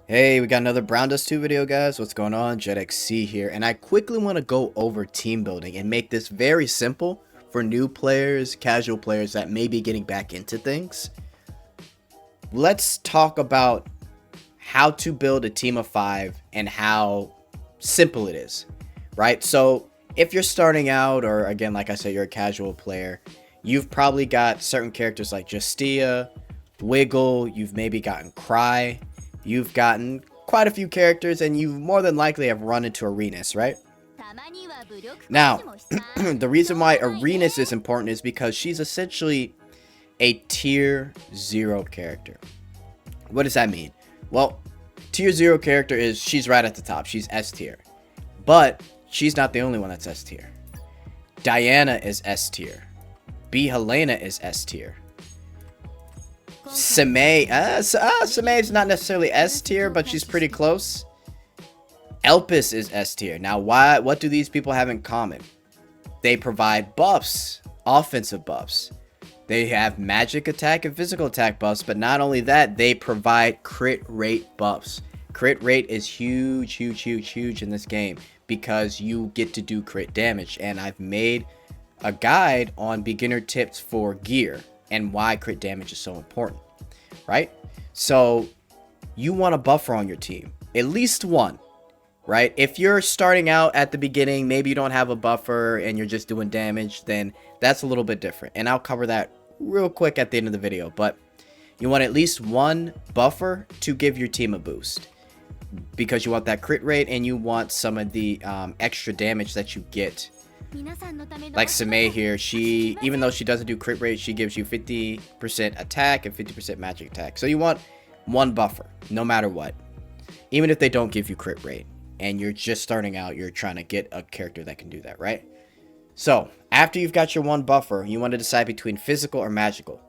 Hey, we got another browndust 2 video, guys. What's going on? JetXC here, and I quickly want to go over team building and make this very simple for new players, casual players that may be getting back into things. Let's talk about how to build a team of 5 and how simple it is, right? So if you're starting out, or again, like I said, you're a casual player, you've probably got certain characters like Justia, Wiggle, you've maybe gotten Cry, you've gotten quite a few characters, and you more than likely have run into Arenas, right? Now, the reason why Arenas is important is because she's essentially a tier 0 character. What does that mean? Well, tier 0 character is she's right at the top. She's S tier. But she's not the only one that's S tier. Diana is S tier. B. Helena is S tier. Sime is not necessarily S tier, but she's pretty close. Elpis is S tier. Now, what do these people have in common? They provide buffs, offensive buffs. They have magic attack and physical attack buffs, but not only that, they provide crit rate buffs. Crit rate is huge in this game because you get to do crit damage, and I've made a guide on beginner tips for gear and why crit damage is so important, right? So you want a buffer on your team, at least one, right? If you're starting out at the beginning, maybe you don't have a buffer and you're just doing damage, then that's a little bit different, and I'll cover that real quick at the end of the video. But you want at least one buffer to give your team a boost, because you want that crit rate and you want some of the extra damage that you get. Like Sime here, she, even though she doesn't do crit rate, she gives you 50% attack and 50% magic attack. So you want one buffer no matter what, even if they don't give you crit rate and you're just starting out, you're trying to get a character that can do that, right? So after you've got your one buffer, you want to decide between physical or magical.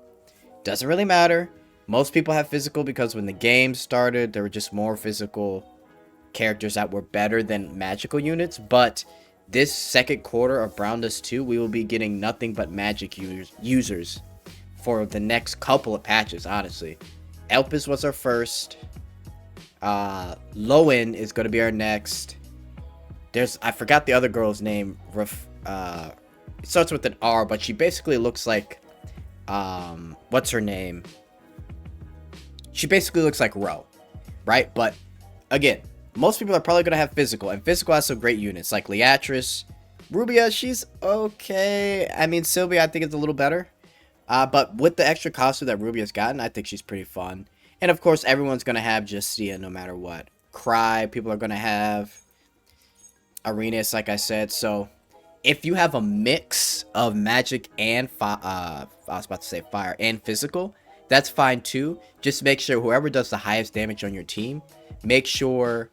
Doesn't really matter. Most people have physical because when the game started, there were just more physical characters that were better than magical units. But this second quarter of browndust 2, we will be getting nothing but magic users for the next couple of patches, honestly. Elpis was our first. Lowen is going to be our next. I forgot the other girl's name. It starts with an R, but she basically looks like, what's her name? She basically looks like Ro, right? But again, most people are probably going to have physical, and physical has some great units like Leatrice. Rubia, she's okay. I mean, Sylvia, I think is a little better. But with the extra costume that Rubia's gotten, I think she's pretty fun. And of course, everyone's going to have Justia no matter what. Cry, people are going to have. Arenas, like I said. So if you have a mix of magic and I was about to say fire and physical, that's fine too. Just make sure whoever does the highest damage on your team, make sure,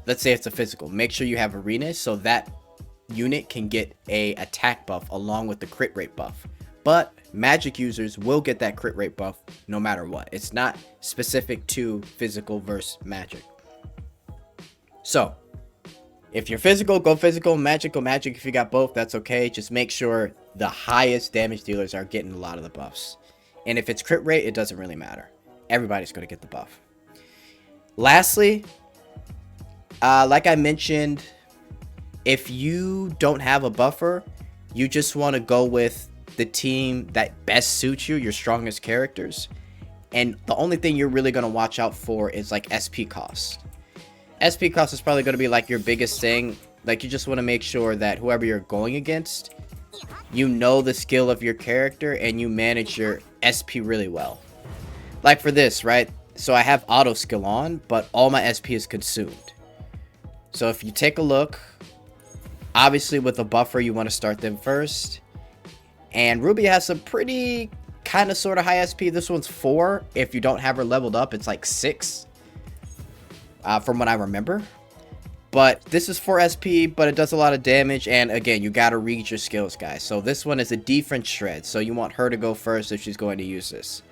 let's say it's a physical, make sure you have Arenas so that unit can get a attack buff along with the crit rate buff. But magic users will get that crit rate buff no matter what. It's not specific to physical versus magic. So if you're physical, go physical. Magic, go magic. If you got both, that's okay. Just make sure the highest damage dealers are getting a lot of the buffs. And if it's crit rate, it doesn't really matter. Everybody's going to get the buff. Lastly, like I mentioned, if you don't have a buffer, you just want to go with the team that best suits you, your strongest characters. And the only thing you're really going to watch out for is like SP cost. SP cost is probably going to be like your biggest thing. Like, you just want to make sure that whoever you're going against, you know the skill of your character and you manage your SP really well. Like for this, right? So I have auto skill on, but all my SP is consumed. So if you take a look, obviously with a buffer, you want to start them first. And Ruby has some pretty kind of sort of high SP. This one's 4. If you don't have her leveled up, it's like 6. From what I remember. But this is 4 SP, but it does a lot of damage. And again, you got to read your skills, guys. So this one is a defense shred. So you want her to go first if she's going to use this.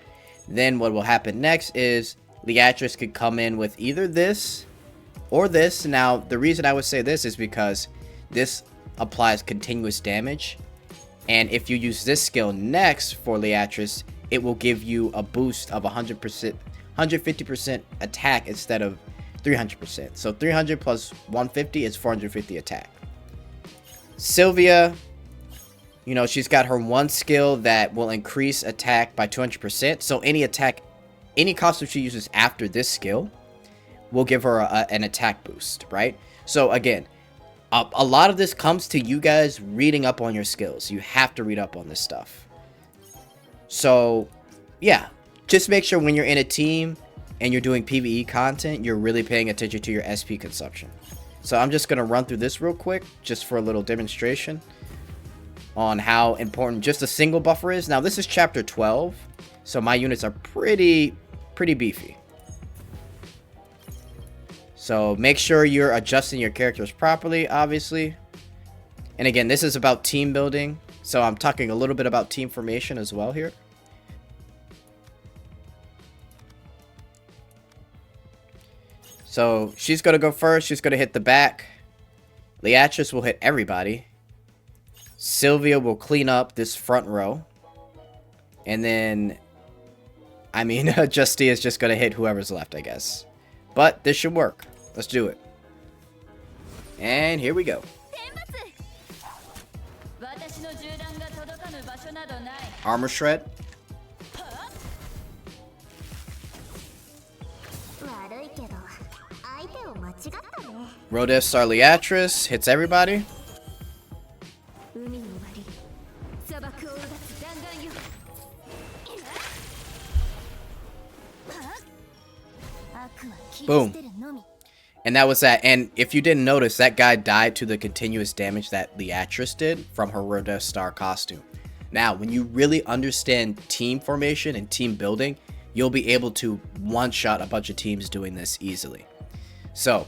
Then what will happen next is Leatrice could come in with either this or this. Now, the reason I would say this is because this applies continuous damage. And if you use this skill next for Leatrice, it will give you a boost of 100%, 150% attack instead of 300%. So 300 plus 150 is 450 attack. Sylvia, you know, she's got her one skill that will increase attack by 200%. So any costume she uses after this skill will give her an attack boost, right? So again, a lot of this comes to you guys reading up on your skills. You have to read up on this stuff. So, yeah. Just make sure when you're in a team and you're doing PvE content, you're really paying attention to your SP consumption. So I'm just going to run through this real quick, just for a little demonstration on how important just a single buffer is. Now, this is chapter 12, so my units are pretty beefy. So make sure you're adjusting your characters properly, obviously. And again, this is about team building. So I'm talking a little bit about team formation as well here. So she's going to go first. She's going to hit the back. Leatrice will hit everybody. Sylvia will clean up this front row. And then, I mean, Justy is just going to hit whoever's left, I guess. But this should work. Let's do it. And here we go. Armor shred. Rodef Star Leatrice hits everybody. Boom. And that was that. And if you didn't notice, that guy died to the continuous damage that Leatrice did from her Rodef Star costume. Now, when you really understand team formation and team building, you'll be able to one-shot a bunch of teams doing this easily. So,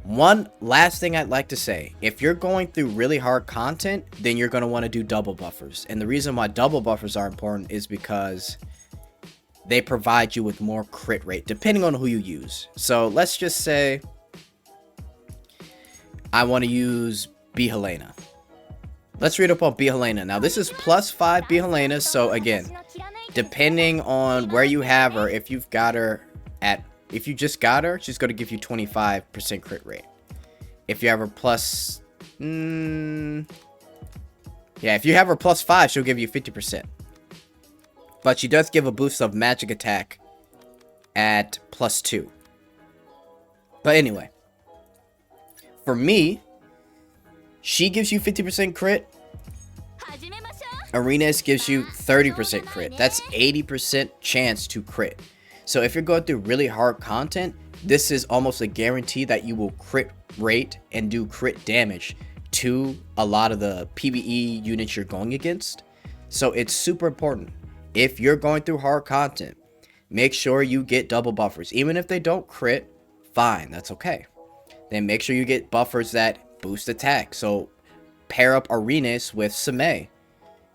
one last thing I'd like to say. If you're going through really hard content, then you're going to want to do double buffers. And the reason why double buffers are important is because they provide you with more crit rate, depending on who you use. So let's just say I want to use B. Helena. Let's read up on B. Helena. Now this is +5 B. Helena. So again, depending on where you have her, if you've got her at, if you just got her, she's going to give you 25% crit rate. If you have her plus, if you have her +5, she'll give you 50%. But she does give a boost of magic attack at +2. But anyway, for me, she gives you 50% crit. Arenas gives you 30% crit. That's 80% chance to crit. So if you're going through really hard content, this is almost a guarantee that you will crit rate and do crit damage to a lot of the PvE units you're going against. So it's super important. If you're going through hard content, make sure you get double buffers. Even if they don't crit, fine, that's okay. Then make sure you get buffers that boost attack. So pair up Arenas with Same.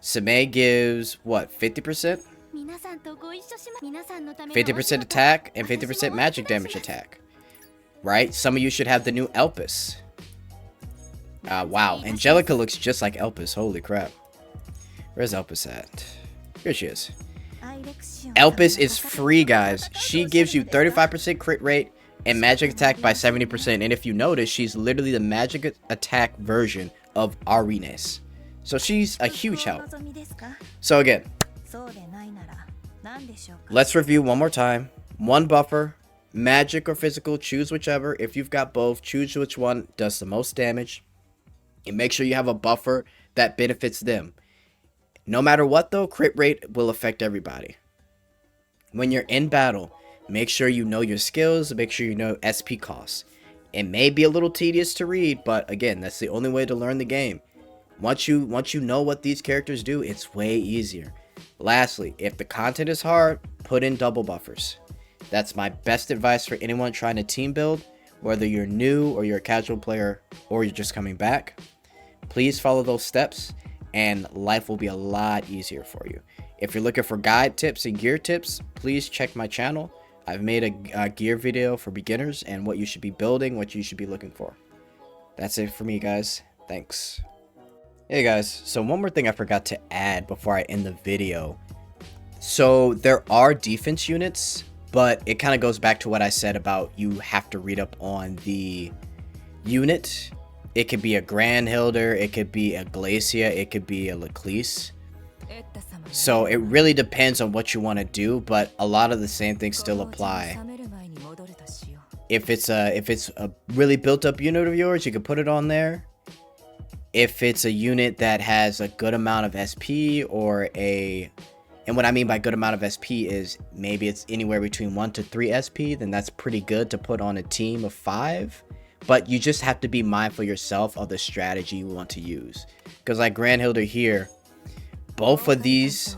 Same gives, what, 50%? 50% attack and 50% magic damage attack. Right? Some of you should have the new Elpis. Wow, Angelica looks just like Elpis. Holy crap. Where's Elpis at? Here she is. Elpis is free, guys. She gives you 35% crit rate and magic attack by 70%. And if you notice, she's literally the magic attack version of Arenas. So she's a huge help. So again, let's review one more time. One buffer, magic or physical, choose whichever. If you've got both, choose which one does the most damage. And make sure you have a buffer that benefits them. No matter what though, crit rate will affect everybody. When you're in battle, make sure you know your skills, make sure you know SP costs. It may be a little tedious to read, but again, that's the only way to learn the game. Once you know what these characters do, it's way easier. Lastly, if the content is hard, put in double buffers. That's my best advice for anyone trying to team build, whether you're new or you're a casual player or you're just coming back. Please follow those steps and life will be a lot easier for you. If you're looking for guide tips and gear tips, please check my channel. I've made a gear video for beginners and what you should be building, what you should be looking for. That's it for me, guys. Thanks. Hey guys, so one more thing I forgot to add before I end the video. So there are defense units But it kind of goes back to what I said about you have to read up on the unit. It could be a Grand Hilder, it could be a Glacia, it could be a Leclise. So it really depends on what you want to do, but a lot of the same things still apply. If it's a really built up unit of yours, you can put it on there. If it's a unit that has a good amount of SP and what I mean by good amount of SP is maybe it's anywhere between 1 to 3 SP, then that's pretty good to put on a team of 5. But you just have to be mindful yourself of the strategy you want to use. Because like Grand Hilder here, both of these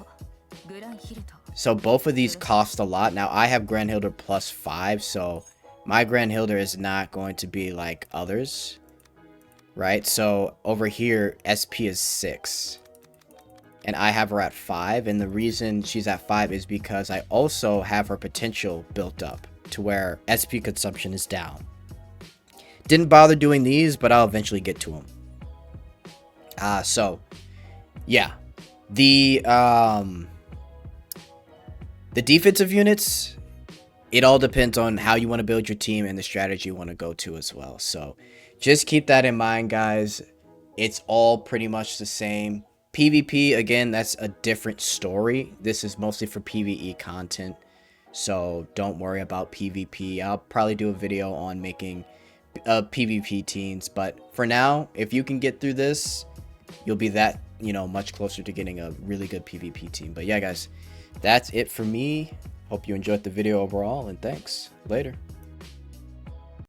cost a lot. Now I have Grand Hilder plus 5, so my Grand Hilder is not going to be like others. Right? So over here, SP is 6. And I have her at 5, and the reason she's at 5 is because I also have her potential built up to where SP consumption is down. Didn't bother doing these, but I'll eventually get to them. So yeah, the defensive units, it all depends on how you want to build your team and the strategy you want to go to as well. So just keep that in mind, guys. It's all pretty much the same. PvP, again, that's a different story. This is mostly for PvE content, so don't worry about PvP. I'll probably do a video on making PvP teams, but for now, if you can get through this, you'll be that, much closer to getting a really good PvP team. But yeah, guys, that's it for me. Hope you enjoyed the video overall, and thanks. Later.